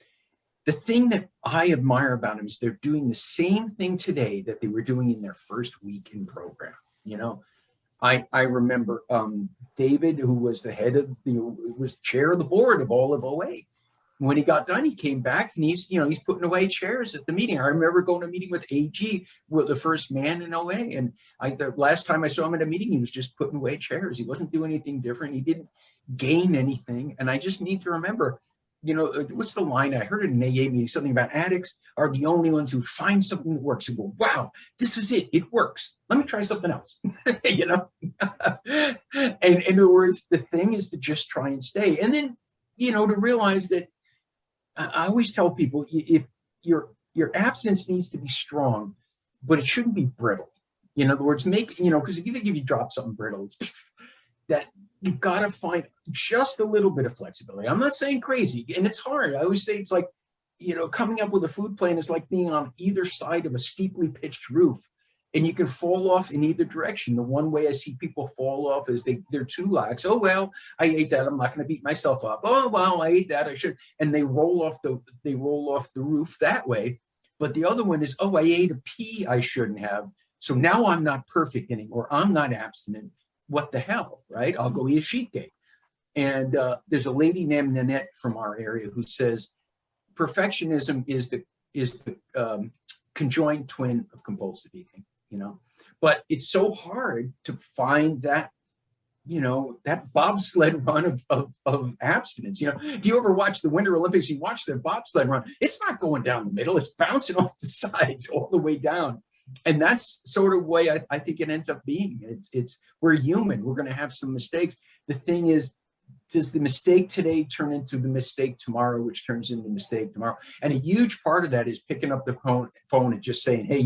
The thing that I admire about them is they're doing the same thing today that they were doing in their first week in program. I remember David, who was the head of was chair of the board of all of OA. When he got done, he came back and he's putting away chairs at the meeting. I remember going to a meeting with AG, with the first man in OA. And the last time I saw him at a meeting, he was just putting away chairs. He wasn't doing anything different. He didn't gain anything. And I just need to remember, what's the line? I heard it in AA meeting, something about addicts are the only ones who find something that works and go, wow, this is it. It works. Let me try something else. And in other words, the thing is to just try and stay. And then, to realize that I always tell people, if your abstinence needs to be strong, but it shouldn't be brittle. In other words, because if you drop something brittle, that you've got to find just a little bit of flexibility. I'm not saying crazy, and it's hard. I always say it's like, coming up with a food plan is like being on either side of a steeply pitched roof, and you can fall off in either direction. The one way I see people fall off is they're too lax. Oh, well, I ate that. I'm not going to beat myself up. Oh, well, I ate that. I should. And they roll off the roof that way. But the other one is, oh, I ate a pea I shouldn't have. So now I'm not perfect anymore. I'm not abstinent. What the hell, right? I'll go eat a sheet cake. And there's a lady named Nanette from our area who says perfectionism is the conjoined twin of compulsive eating. But it's so hard to find that, that bobsled run of abstinence. If you ever watch the Winter Olympics, you watch their bobsled run, it's not going down the middle, it's bouncing off the sides all the way down. And that's sort of the way I think it ends up being. We're human, we're going to have some mistakes. The thing is, does the mistake today turn into the mistake tomorrow, which turns into the mistake tomorrow? And a huge part of that is picking up the phone and just saying, hey,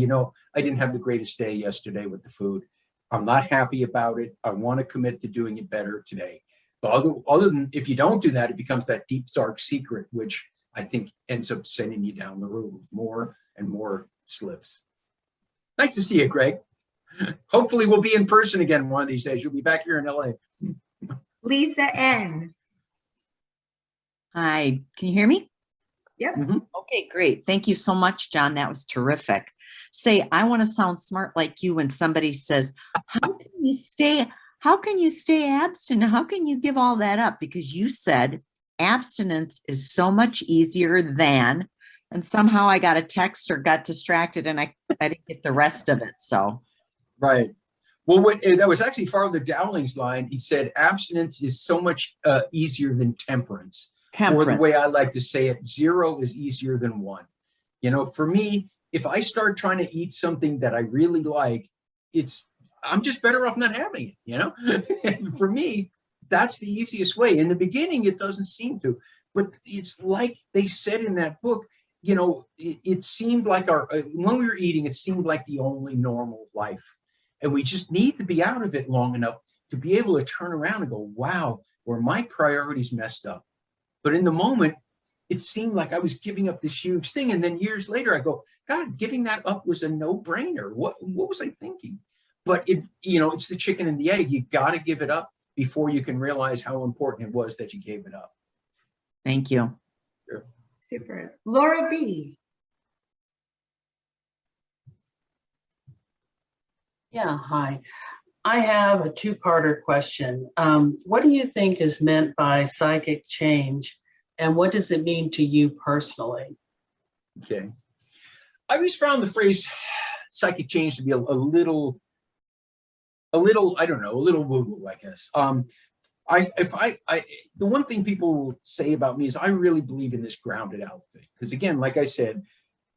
I didn't have the greatest day yesterday with the food. I'm not happy about it. I want to commit to doing it better today. But other than, if you don't do that, it becomes that deep, dark secret, which I think ends up sending you down the road with more and more slips. Nice to see you, Greg. Hopefully we'll be in person again one of these days. You'll be back here in LA. Lisa N. Hi, can you hear me? Yep. Okay, great. Thank you so much, John. That was terrific. Say, I want to sound smart like you when somebody says, how can you stay abstinent? How can you give all that up? Because you said abstinence is so much easier than And somehow I got a text or got distracted and I didn't get the rest of it. So Right. Well, that was actually Father Dowling's line. He said, abstinence is so much easier than temperance. Or the temperance. way I like to say it, 0 is easier than 1. You know, for me, if I start trying to eat something that I really like, I'm just better off not having it, you know? And for me, that's the easiest way. In the beginning, it doesn't seem to, but it's like they said in that book, you know, it seemed like when we were eating, it seemed like the only normal life. And we just need to be out of it long enough to be able to turn around and go, wow, were my priorities messed up? But in the moment, it seemed like I was giving up this huge thing. And then years later, I go, God, giving that up was a no-brainer. What was I thinking? But it's the chicken and the egg. You got to give it up before you can realize how important it was that you gave it up. Thank you. Sure. Super. Laura B. Yeah, hi. I have a two-parter question. What do you think is meant by psychic change, and what does it mean to you personally? Okay. I always found the phrase psychic change to be a little, I don't know, a little woo-woo, I guess. The one thing people will say about me is I really believe in this grounded out thing. Because again, like I said,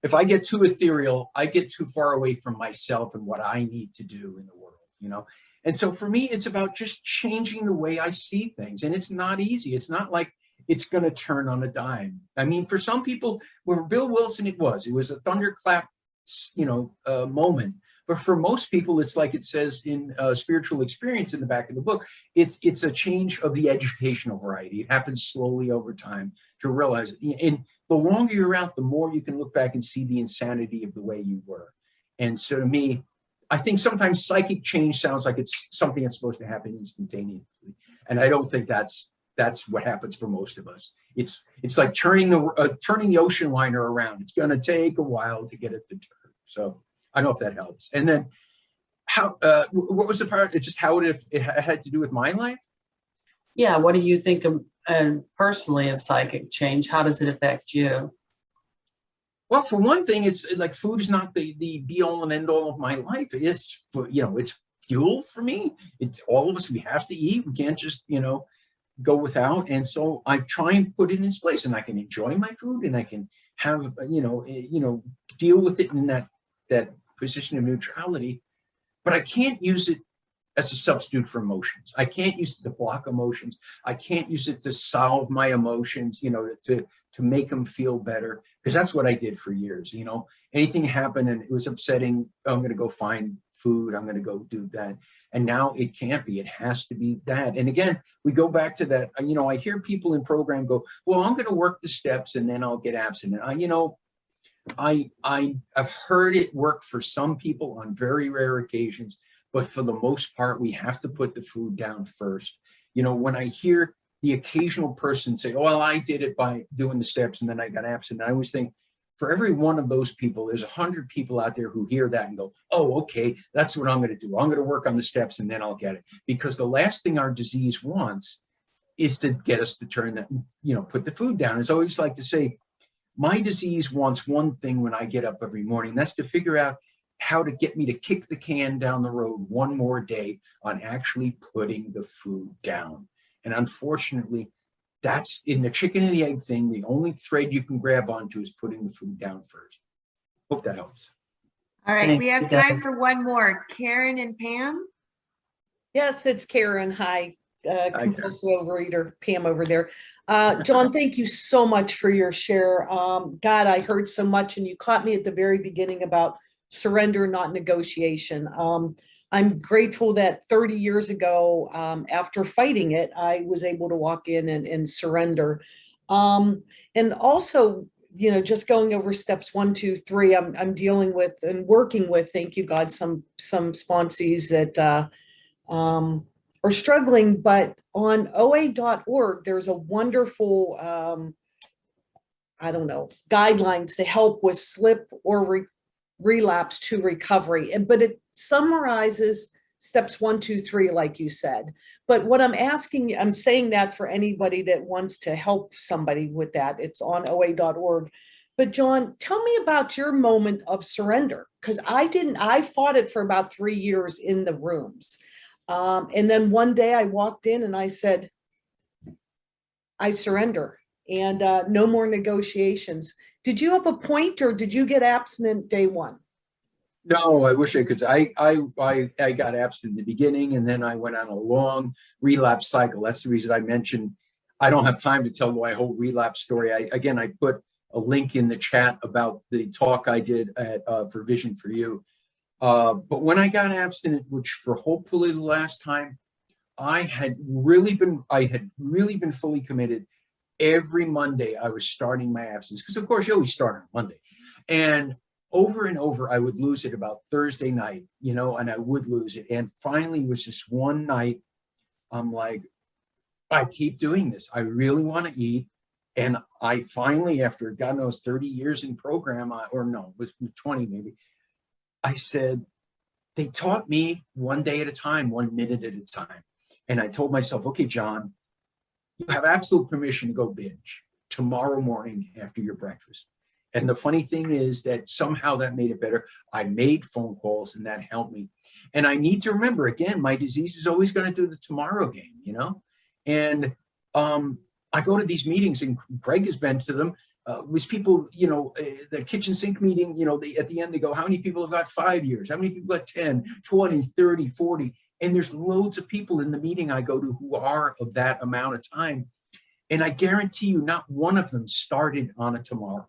if I get too ethereal, I get too far away from myself and what I need to do in the world, you know? And so for me, it's about just changing the way I see things. And it's not easy. It's not like it's going to turn on a dime. I mean, for some people, for Bill Wilson, it was a thunderclap, moment. But for most people, it's like it says in Spiritual Experience in the back of the book, it's a change of the educational variety. It happens slowly over time to realize it. And the longer you're out, the more you can look back and see the insanity of the way you were. And so to me, I think sometimes psychic change sounds like it's something that's supposed to happen instantaneously. And I don't think that's what happens for most of us. It's like turning the ocean liner around. It's going to take a while to get it to turn. So I don't know if that helps. And then what was the part? Just how it had to do with my life? Yeah, what do you think of personally of psychic change? How does it affect you? Well, for one thing, it's like food is not the be all and end all of my life. It's it's fuel for me. It's all of us. We have to eat. We can't just go without. And so I try and put it in its place, and I can enjoy my food, and I can have deal with it in that position of neutrality. But I can't use it as a substitute for emotions. I can't use it to block emotions. I can't use it to solve my emotions, to make them feel better, because that's what I did for years. Anything happened and it was upsetting, I'm going to go find food, I'm going to go do that. And now it can't be, it has to be that. And again, we go back to that, I hear people in program go, well, I'm going to work the steps and then I'll get abstinent. I've heard it work for some people on very rare occasions, but for the most part, we have to put the food down first. When I hear the occasional person say, oh, well, I did it by doing the steps and then I got abstinent, I always think, for every one of those people, there's 100 people out there who hear that and go, oh, okay, that's what I'm going to do. I'm going to work on the steps and then I'll get it. Because the last thing our disease wants is to get us to turn that, put the food down. It's always like to say, my disease wants one thing when I get up every morning. That's to figure out how to get me to kick the can down the road one more day on actually putting the food down. And unfortunately, that's in the chicken and the egg thing. The only thread you can grab onto is putting the food down first. Hope that helps. All right, Thank we have you, time guys. for one more. Karen and Pam? Yes, it's Karen. Hi, Karen. compulsive overeater, Pam over there. John, thank you so much for your share. God, I heard so much, and you caught me at the very beginning about surrender, not negotiation. I'm grateful that 30 years ago, after fighting it, I was able to walk in and surrender. And also, just going over steps 1, 2, 3, I'm dealing with and working with, thank you God, some sponsees that are struggling, but on OA.org, there's a wonderful, guidelines to help with slip or relapse to recovery. But it summarizes steps 1, 2, 3, like you said. But what I'm saying that for anybody that wants to help somebody with that, it's on OA.org. But John, tell me about your moment of surrender, because I fought it for about 3 years in the rooms. And then one day I walked in and I said, I surrender, and no more negotiations. Did you have a point, or did you get abstinent day one? No, I wish I could. I got abstinent in the beginning, and then I went on a long relapse cycle. That's the reason I mentioned. I don't have time to tell my whole relapse story. I put a link in the chat about the talk I did at for Vision for You. But when I got abstinent, which for hopefully the last time, I had really been fully committed. Every Monday I was starting my abstinence, because of course you always start on Monday, and over I would lose it about Thursday night, and I would lose it. And finally it was just one night, I'm like, I keep doing this. I really want to eat. And I finally, after God knows 30 years in program, or no, it was 20 maybe, I said, they taught me one day at a time, 1 minute at a time. And I told myself, okay, John, you have absolute permission to go binge tomorrow morning after your breakfast. And the funny thing is that somehow that made it better. I made phone calls and that helped me. And I need to remember, again, my disease is always going to do the tomorrow game, And I go to these meetings, and Greg has been to them, with people, the kitchen sink meeting, at the end they go, how many people have got 5 years? How many people got 10, 20, 30, 40? And there's loads of people in the meeting I go to who are of that amount of time. And I guarantee you, not one of them started on a tomorrow.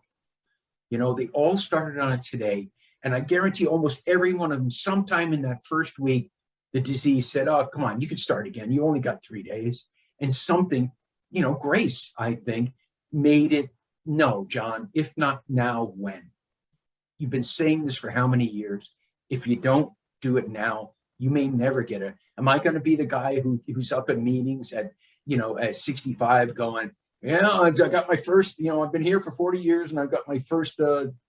They all started on it today. And I guarantee almost every one of them, sometime in that first week, the disease said, oh, come on, you can start again. You only got 3 days. And something, grace, I think, made it, no, John, if not now, when? You've been saying this for how many years? If you don't do it now, you may never get it. Am I going to be the guy who's up at meetings at 65 going, yeah, I got my first, I've been here for 40 years and I've got my first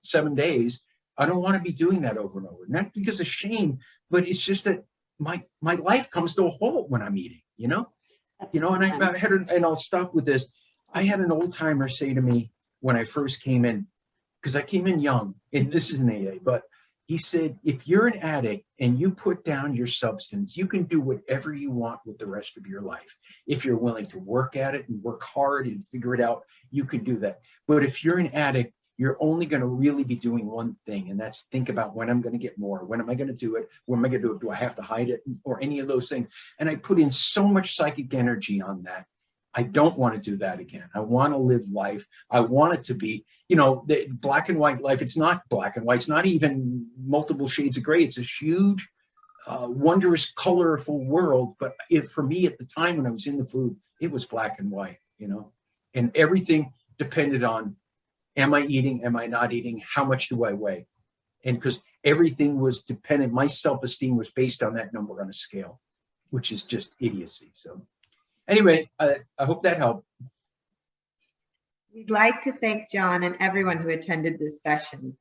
7 days. I don't want to be doing that over and over. Not because of shame, but it's just that my life comes to a halt when I'm eating, and and I'll stop with this. I had an old timer say to me when I first came in, because I came in young, and this is an AA, but he said, if you're an addict and you put down your substance, you can do whatever you want with the rest of your life. If you're willing to work at it and work hard and figure it out, you can do that. But if you're an addict, you're only going to really be doing one thing, and that's think about when I'm going to get more. When am I going to do it? When am I going to do it? Do I have to hide it? Or any of those things. And I put in so much psychic energy on that. I don't want to do that again. I want to live life. I want it to be, the black and white life. It's not black and white. It's not even multiple shades of gray. It's a huge, wondrous, colorful world. But for me at the time when I was in the food, it was black and white, and everything depended on, am I eating? Am I not eating? How much do I weigh? And because everything was dependent, my self-esteem was based on that number on a scale, which is just idiocy. So anyway, I hope that helped. We'd like to thank John and everyone who attended this session.